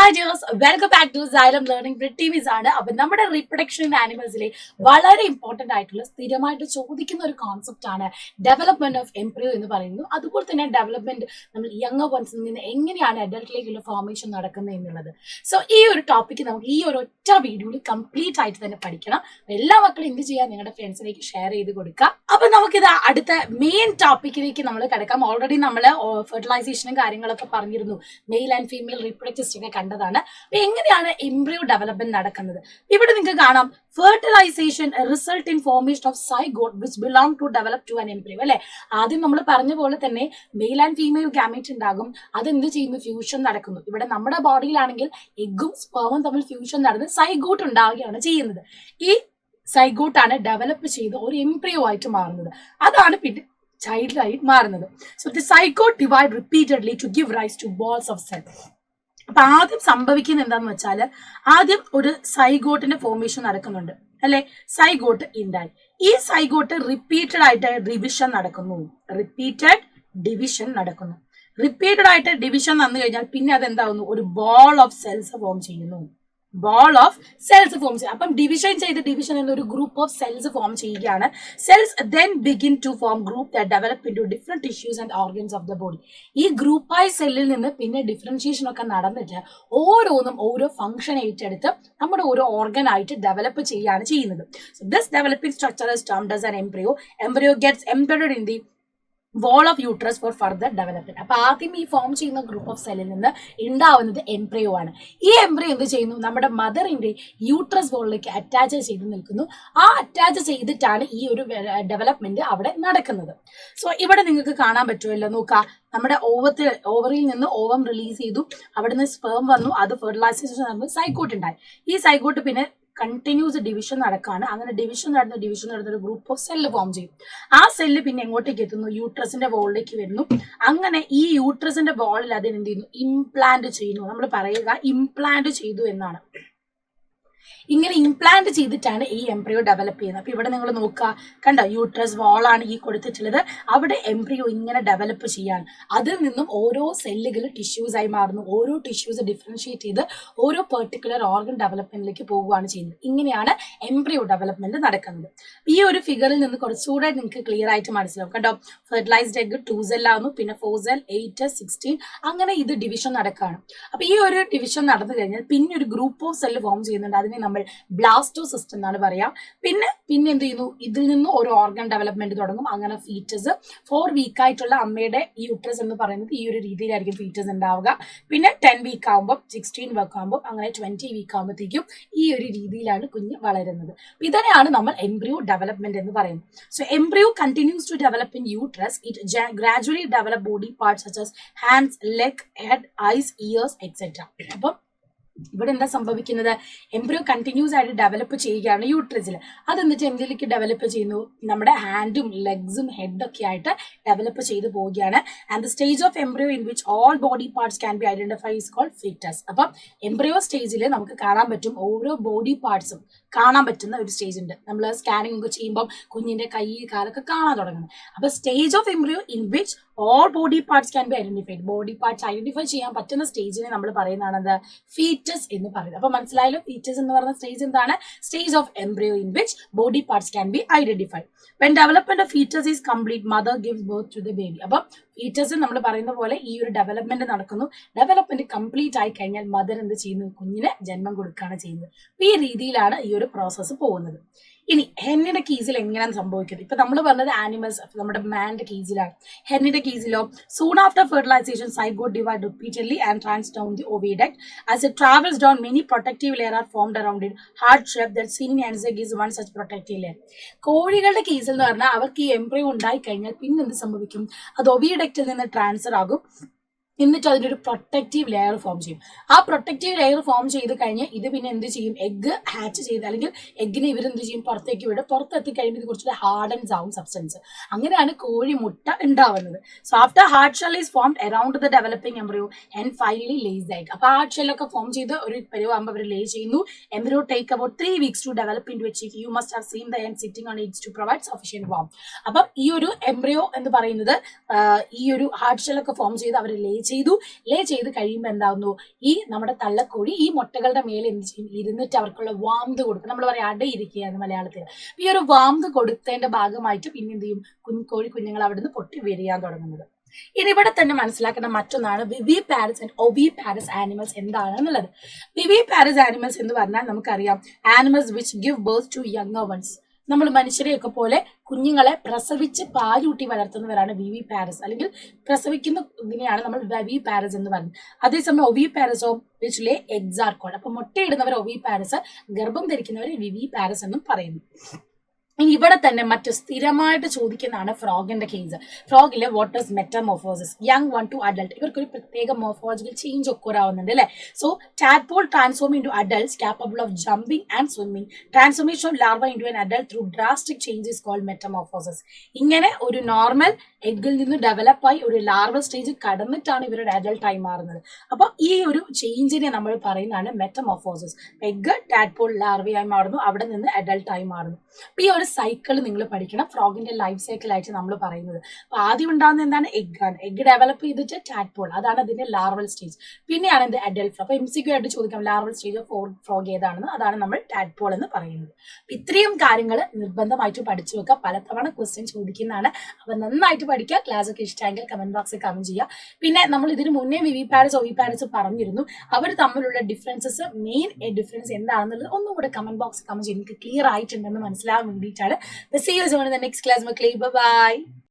Hi dears, welcome back to Xylem learning ബ്രിഡ് ടീമീസ് ആണ്. അപ്പൊ നമ്മുടെ റീപ്രൊഡക്ഷൻ ആനിമൽസിലെ വളരെ ഇമ്പോർട്ടന്റ് ആയിട്ടുള്ള സ്ഥിരമായിട്ട് ചോദിക്കുന്ന ഒരു കോൺസെപ്റ്റ് ആണ് ഡെവലപ്മെന്റ് ഓഫ് എംബ്രിയോ എന്ന് പറയുന്നത്. അതുപോലെ തന്നെ ഡെവലപ്മെന്റ് നമ്മൾ യങ്ങർ വൺസിൽ നിന്ന് എങ്ങനെയാണ് അഡൽട്ടിലേക്കുള്ള ഫോർമേഷൻ നടക്കുന്നത് എന്നുള്ളത്. സോ ഈ ഒരു ടോപ്പിക്ക് നമുക്ക് ഈ ഒരു ഒറ്റ വീഡിയോയിൽ കംപ്ലീറ്റ് ആയിട്ട് തന്നെ പഠിക്കണം. എല്ലാ മക്കളും എന്ത് ചെയ്യാൻ നിങ്ങളുടെ ഫ്രണ്ട്സിലേക്ക് ഷെയർ ചെയ്ത് കൊടുക്കുക. അപ്പൊ നമുക്കിത് അടുത്ത മെയിൻ ടോപ്പിക്കിലേക്ക് നമ്മൾ കിടക്കാം. ഓൾറെഡി നമ്മൾ ഫെർട്ടിലൈസേഷനും കാര്യങ്ങളൊക്കെ പറഞ്ഞിരുന്നു, മെയിൽ ആൻഡ് ഫീമെയിൽ റീപ്രൊഡക്റ്റീവ്സ് ഒക്കെ കണ്ടതാണ്. അപ്പൊ എങ്ങനെയാണ് എംബ്രിയോ ഡെവലപ്മെന്റ് നടക്കുന്നത്? ഇവിടെ നിങ്ങൾക്ക് കാണാം, fertilisation result in formation of zygote which belong to develop to an embryo. അല്ലെ, ആദ്യം നമ്മൾ പറഞ്ഞ പോലെ തന്നെ മെയിൽ ആൻഡ് ഫീമെയിൽ ഗാമേറ്റ് ഉണ്ടാകും. അതെന്ത് ചെയ്യുന്നു? ഫ്യൂഷൻ നടക്കുന്നു. ഇവിടെ നമ്മുടെ ബോഡിയിലാണെങ്കിൽ എഗ്ഗും സ്പേമും തമ്മിൽ ഫ്യൂഷൻ നടന്ന് സൈഗോട്ട് ഉണ്ടാവുകയാണ് ചെയ്യുന്നത്. ഈ സൈഗോട്ടാണ് ഡെവലപ്പ് ചെയ്ത് ഒരു എംബ്രിയോ ആയിട്ട് മാറുന്നത്. അതാണ് പിന്നെ ചൈൽഡായി മാറുന്നത്. So the zygote divide repeatedly to give rise to balls of cell. അപ്പൊ ആദ്യം സംഭവിക്കുന്നത് എന്താന്ന് വെച്ചാല്, ആദ്യം ഒരു സൈഗോട്ടിന്റെ ഫോർമേഷൻ നടക്കുന്നുണ്ട് അല്ലെ. സൈഗോട്ട് ഉണ്ടായി. ഈ സൈഗോട്ട് റിപ്പീറ്റഡ് ആയിട്ട് ഡിവിഷൻ നടക്കുന്നു. റിപ്പീറ്റഡ് ആയിട്ട് ഡിവിഷൻ വന്നു കഴിഞ്ഞാൽ പിന്നെ അതെന്താവുന്നു? ഒരു ബോൾ ഓഫ് സെൽസ് ഫോം ചെയ്യുന്നു. അപ്പം ഡിവിഷൻ എന്നൊരു ഗ്രൂപ്പ് ഓഫ് സെൽസ് ഫോം ചെയ്യുകയാണ്. Cells then begin to form group that develop into different tissues and organs of the body. ഈ ഗ്രൂപ്പായ സെല്ലിൽ നിന്ന് പിന്നെ ഡിഫറൻഷിയേഷൻ ഒക്കെ നടന്നിട്ട് ഓരോന്നും ഓരോ ഫംഗ്ഷൻ ഏറ്റെടുത്ത് നമ്മുടെ ഓരോ ഓർഗൻ ആയിട്ട് ഡെവലപ്പ് ചെയ്യുകയാണ് ചെയ്യുന്നത്. So this developing structure is termed as an embryo. Embryo gets embedded in the wall of uterus for further development. അപ്പൊ ആദ്യം ഈ ഫോം ചെയ്യുന്ന ഗ്രൂപ്പ് ഓഫ് സെല്ലിൽ നിന്ന് ഉണ്ടാവുന്നത് എംബ്രിയോ ആണ്. ഈ എംബ്രിയോ എന്ത് ചെയ്യുന്നു? നമ്മുടെ മദറിന്റെ യൂട്രസ് വോളിലേക്ക് അറ്റാച്ച് ചെയ്ത് നിൽക്കുന്നു. ആ അറ്റാച്ച് ചെയ്തിട്ടാണ് ഈ ഒരു ഡെവലപ്മെന്റ് അവിടെ നടക്കുന്നത്. സോ ഇവിടെ നിങ്ങൾക്ക് കാണാൻ പറ്റുമല്ലോ, നോക്കാം. നമ്മുടെ ഓവറിൽ നിന്ന് ഓവം റിലീസ് ചെയ്തു, അവിടെ നിന്ന് സ്പേം വന്നു, അത് ഫെർട്ടിലൈസേഷൻ നടന്നു, സൈഗോട്ട് ഉണ്ടായി. ഈ സൈഗോട്ട് പിന്നെ കണ്ടിന്യൂസ് ഡിവിഷൻ നടക്കാണ്. അങ്ങനെ ഡിവിഷൻ നടന്ന ഒരു ഗ്രൂപ്പ് ഓഫ് സെല്ല് ഫോം ചെയ്യും. ആ സെല്ല് പിന്നെ എങ്ങോട്ടേക്ക് എത്തുന്നു? യൂട്രസിന്റെ വോളിലേക്ക് വരുന്നു. അങ്ങനെ ഈ യൂട്രസിന്റെ വോളിൽ അതിന് എന്ത് ചെയ്യുന്നു? ഇംപ്ലാന്റ് ചെയ്യുന്നു. നമ്മൾ പറയുക ഇംപ്ലാന്റ് ചെയ്തു എന്നാണ്. ഇങ്ങനെ ഇംപ്ലാന്റ് ചെയ്തിട്ടാണ് ഈ എംബ്രിയോ ഡെവലപ്പ് ചെയ്യുന്നത്. അപ്പൊ ഇവിടെ നിങ്ങൾ നോക്കുക, കണ്ടോ, യൂട്രസ് വാളാണ് ഈ കൊടുത്തിട്ടുള്ളത്. അവിടെ എംബ്രിയോ ഇങ്ങനെ ഡെവലപ്പ് ചെയ്യാണ്. അതിൽ നിന്നും ഓരോ സെല്ലുകൾ ടിഷ്യൂസ് ആയി മാറുന്നു. ഓരോ ടിഷ്യൂസ് ഡിഫറൻഷിയേറ്റ് ചെയ്ത് ഓരോ പെർട്ടിക്കുലർ ഓർഗൻ ഡെവലപ്മെന്റിലേക്ക് പോവുകയാണ് ചെയ്യുന്നത്. ഇങ്ങനെയാണ് എംബ്രിയോ ഡെവലപ്മെന്റ് നടക്കുന്നത്. ഈ ഒരു ഫിഗറിൽ നിന്ന് കുറച്ചുകൂടെ നിങ്ങൾക്ക് ക്ലിയർ ആയിട്ട് മനസ്സിലാവും. കണ്ടോ, ഫെർട്ടിലൈസ്ഡ് എഗ് 2 സെൽ ആവുന്നു, പിന്നെ 4 സെൽ, 8, 16, അങ്ങനെ ഇത് ഡിവിഷൻ നടക്കുകയാണ്. അപ്പൊ ഈ ഒരു ഡിവിഷൻ നടന്നു കഴിഞ്ഞാൽ പിന്നെ ഒരു ഗ്രൂപ്പ് ഓഫ് സെല്ല് ഫോം ചെയ്യുന്നുണ്ട്. അതിനെ നമ്മൾ ബ്ലാസ്റ്റോസിസ്റ്റ് എന്നാണ് പറയാ. പിന്നെ എന്ത് ചെയ്യുന്നു? ഇതിൽ നിന്ന് ഒരു ഓർഗൻ ഡെവലപ്മെന്റ് തുടങ്ങും. അങ്ങനെ ഫീറ്റസ് 4 വീക്ക് ആയിട്ടുള്ള അമ്മയുടെ യൂട്രസ് എന്ന് പറയുന്നത് ഈ ഒരു രീതിയിലായിരിക്കും ഫീറ്റസ് ഉണ്ടാവുക. പിന്നെ 10 വീക്ക് ആകുമ്പോൾ, 16 വീക്ക് ആകുമ്പോൾ, അങ്ങനെ 20 വീക്ക് ആകുമ്പോഴത്തേക്കും ഈ ഒരു രീതിയിലാണ് കുഞ്ഞ് വളരുന്നത്. ഇതിനെയാണ് നമ്മൾ എംബ്രിയോ ഡെവലപ്മെന്റ് എന്ന് പറയുന്നത്. So embryo continues to develop in uterus. It gradually develop body parts such as hands, leg, head, eyes, ears etcetera. അപ്പം ഇവിടെ എന്താ സംഭവിക്കുന്നത്? എംബ്രിയോ കണ്ടിന്യൂസ് ആയിട്ട് ഡെവലപ്പ് ചെയ്യുകയാണ് യൂട്രസിൽ. അതെന്നിട്ട് എന്തിലേക്ക് ഡെവലപ്പ് ചെയ്യുന്നു? നമ്മുടെ ഹാൻഡും ലെഗ്സും ഹെഡൊക്കെ ആയിട്ട് ഡെവലപ്പ് ചെയ്ത് പോവുകയാണ്. And the stage of embryo in which all body parts can be identify is called foetus. അപ്പം എംബ്രിയോ സ്റ്റേജിൽ നമുക്ക് കാണാൻ പറ്റും, ഓരോ ബോഡി പാർട്സും കാണാൻ പറ്റുന്ന ഒരു സ്റ്റേജ് ഉണ്ട്. നമ്മൾ സ്കാനിങ് ഒക്കെ ചെയ്യുമ്പോൾ കുഞ്ഞിന്റെ കൈ, കാലൊക്കെ കാണാൻ തുടങ്ങുന്നത്. അപ്പൊ stage of embryo in which all body parts can be identified. Body parts identify ചെയ്യാൻ പറ്റുന്ന സ്റ്റേജിനെ നമ്മൾ പറയുന്നതാണ് ഫീറ്റസ് എന്ന് പറയുന്നത്. അപ്പൊ മനസ്സിലായാലും ഫീറ്റസ് എന്ന് പറയുന്ന സ്റ്റേജ് എന്താണ്? Stage of embryo in which body parts can be identified. When development of foetus is complete, mother gives birth to the baby. അപ്പൊ ഫീറ്റസ് നമ്മൾ പറയുന്ന പോലെ ഈ ഒരു ഡെവലപ്മെന്റ് നടക്കുന്നു. ഡെവലപ്മെന്റ് കംപ്ലീറ്റ് ആയി കഴിഞ്ഞാൽ മദർ എന്ത് ചെയ്യുന്നു? കുഞ്ഞിന് ജന്മം കൊടുക്കുകയാണ് ചെയ്യുന്നത്. ഈ രീതിയിലാണ് ഈ ഒരു പ്രോസസ്സ് പോകുന്നത്. ഇനി ഹെന്നിന്റെ കേസിൽ എങ്ങനെയാണ് സംഭവിക്കുന്നത്? ഇപ്പൊ നമ്മൾ പറഞ്ഞത് ആനിമൽസ്, നമ്മുടെ മാന്റെ കേസിലാണ്. ഹെന്നിന്റെ കേസിലോ, soon after fertilization zygote divide repeatedly and trans down the oviduct. As it travels down, many protective layer are formed around it. Hard shape that seen in hens is one such protective layer. കോഴികളുടെ കേസിൽ എന്ന് പറഞ്ഞാൽ അവർക്ക് ഈ embryo ഉണ്ടായി കഴിഞ്ഞാൽ പിന്നെ എന്ത് സംഭവിക്കും? അത് ഒവിഡക്റ്റിൽ നിന്ന് ട്രാൻസ്ഫർ ആകും. എന്നിട്ട് അതിനൊരു പ്രൊട്ടക്റ്റീവ് ലെയർ ഫോം ചെയ്യും. ആ പ്രൊട്ടക്റ്റീവ് ലെയർ ഫോം ചെയ്ത് കഴിഞ്ഞ് ഇത് പിന്നെ എന്ത് ചെയ്യും? എഗ്ഗ് ഹാച്ച് ചെയ്ത്, അല്ലെങ്കിൽ എഗ്ഗിനെ ഇവരെന്ത് ചെയ്യും? പുറത്തേക്ക് വിടും. പുറത്തെത്തി കഴിയുമ്പോൾ ഇത് കുറച്ചുകൂടെ ഹാർഡൻസ് ആവും സബ്സ്റ്റൻസ്. അങ്ങനെയാണ് കോഴി മുട്ട ഉണ്ടാവുന്നത്. So after hard shell is formed around the developing embryo and finally lays the egg. അപ്പൊ ഹാർഡ് ഷെല്ലൊക്കെ ഫോം ചെയ്ത് ഒരു പരിവാകുമ്പോൾ അവർ ലേ ചെയ്യുന്നു. Embryo take about 3 weeks to develop into a chick. You must have seen the hen sitting on eggs to provide sufficient warm. അപ്പം ഈ ഒരു എംബ്രിയോ എന്ന് പറയുന്നത് ഈ ഒരു ഹാർഡ് ഷെല്ലൊക്കെ ഫോം ചെയ്ത് അവർ ലേ ചെയ്തു. ലേ ചെയ്ത് കഴിയുമ്പോൾ എന്താവുന്നു, ഈ നമ്മുടെ തള്ളക്കോഴി ഈ മുട്ടകളുടെ മേലെ എന്ത് ചെയ്യും, ഇരുന്നിട്ട് അവർക്കുള്ള വാംത് കൊടുക്കും. നമ്മൾ പറയാം അടയിരിക്കുകയാണ് മലയാളത്തിൽ. ഈ ഒരു വാംത് കൊടുത്തതിന്റെ ഭാഗമായിട്ട് പിന്നെ എന്ത് ചെയ്യും, കോഴി കുഞ്ഞുങ്ങൾ അവിടെ നിന്ന് പൊട്ടി വിരിയാൻ തുടങ്ങുന്നത്. ഇനി ഇവിടെ തന്നെ മനസ്സിലാക്കുന്ന മറ്റൊന്നാണ് വിവി പാരസ് ആൻഡ് ഒവി പാരസ് ആനിമൽസ് എന്താണെന്നുള്ളത്. വിവി പാരസ് ആനിമൽസ് എന്ന് പറഞ്ഞാൽ നമുക്കറിയാം animals which give birth to younger ones. നമ്മൾ മനുഷ്യരെയൊക്കെ പോലെ കുഞ്ഞുങ്ങളെ പ്രസവിച്ച് പാലൂട്ടി വളർത്തുന്നവരാണ് വിവി പാരസ്, അല്ലെങ്കിൽ പ്രസവിക്കുന്ന ഇതിനെയാണ് നമ്മൾ വിവി പാരസ് എന്ന് പറയുന്നത്. അതേസമയം ഒവി പാരസോ which lay eggs are called. അപ്പൊ മുട്ടയിടുന്നവർ ഒവി പാരസ്, ഗർഭം ധരിക്കുന്നവരെ വിവി പാരസ് എന്നും പറയുന്നു. ഇനി ഇവിടെ തന്നെ മറ്റു സ്ഥിരമായിട്ട് ചോദിക്കുന്നതാണ് ഫ്രോഗിന്റെ കേസ്. ഫ്രോഗിലെ what is metamorphosis, young one to adult. ഇവർക്കൊരു പ്രത്യേക മോർഫോളജിക്കൽ ചേഞ്ച് ഒക്കെ ആവുന്നുണ്ട് അല്ലെ. So tadpole transform in to adults capable of jumping and swimming. Transformation of larva in to an adult through drastic change is called metamorphosis. ഇങ്ങനെ ഒരു normal എഗ്ഗിൽ നിന്ന് ഡെവലപ്പായി ഒരു larval stage കടന്നിട്ടാണ് ഇവരുടെ അഡൽട്ട് ആയി മാറുന്നത്. അപ്പൊ ഈ ഒരു ചേഞ്ചിനെ നമ്മൾ പറയുന്നതാണ് മെറ്റമോർഫോസിസ്. എഗ്ഗ് ടാഡ്പോൾ ലാർവയായി മാറുന്നു, അവിടെ നിന്ന് അഡൽട്ട് ആയി മാറുന്നു. അപ്പൊ ഈ ഒരു സൈക്കിൾ നിങ്ങൾ പഠിക്കണം. ഫ്രോഗിന്റെ ലൈഫ് സൈക്കിൾ ആയിട്ട് നമ്മൾ പറയുന്നത്. അപ്പൊ ആദ്യം ഉണ്ടാകുന്ന എന്താണ്, എഗ് ആണ്. എഗ് ഡെവലപ്പ് ചെയ്തിട്ട് ടാഡ്പോൾ, അതാണ് അതിന്റെ ലാർവൽ സ്റ്റേജ്. പിന്നെയാണ് എന്ത്, അഡൽട്ട്. അപ്പൊ MCQ ആയിട്ട് ചോദിക്കാം ലാർവൽ സ്റ്റേജ് ഓഫ് ഫ്രോഗ് ഏതാണെന്ന്, അതാണ് നമ്മൾ ടാഡ്പോൾ എന്ന് പറയുന്നത്. ഇത്രയും കാര്യങ്ങൾ നിർബന്ധമായിട്ട് പഠിച്ചു വെക്കുക. പലതവണ ക്വസ്റ്റ്യൻ ചോദിക്കുന്നതാണ്. അപ്പൊ നന്നായിട്ട് പഠിക്കുക. ക്ലാസ് ഒക്കെ ഇഷ്ടമെങ്കിൽ കമന്റ് ബോക്സിൽ കമന്റ് ചെയ്യുക. പിന്നെ നമ്മൾ ഇതിന് മുന്നേ വിവി പാരസ് ഒവി പാരസ് പറഞ്ഞിരുന്നു. അവർ തമ്മിലുള്ള ഡിഫറൻസസ്, മെയിൻ ഡിഫറൻസ് എന്താണെന്നുള്ളത് ഒന്നും കൂടെ കമന്റ് ബോക്സിൽ കമന്റ് ചെയ്യും. എനിക്ക് ക്ലിയർ ആയിട്ടുണ്ടെന്ന് മനസ്സിലാവാൻ വേണ്ടിയിട്ടാണ്. See you soon in the next class, Makley. Bye bye.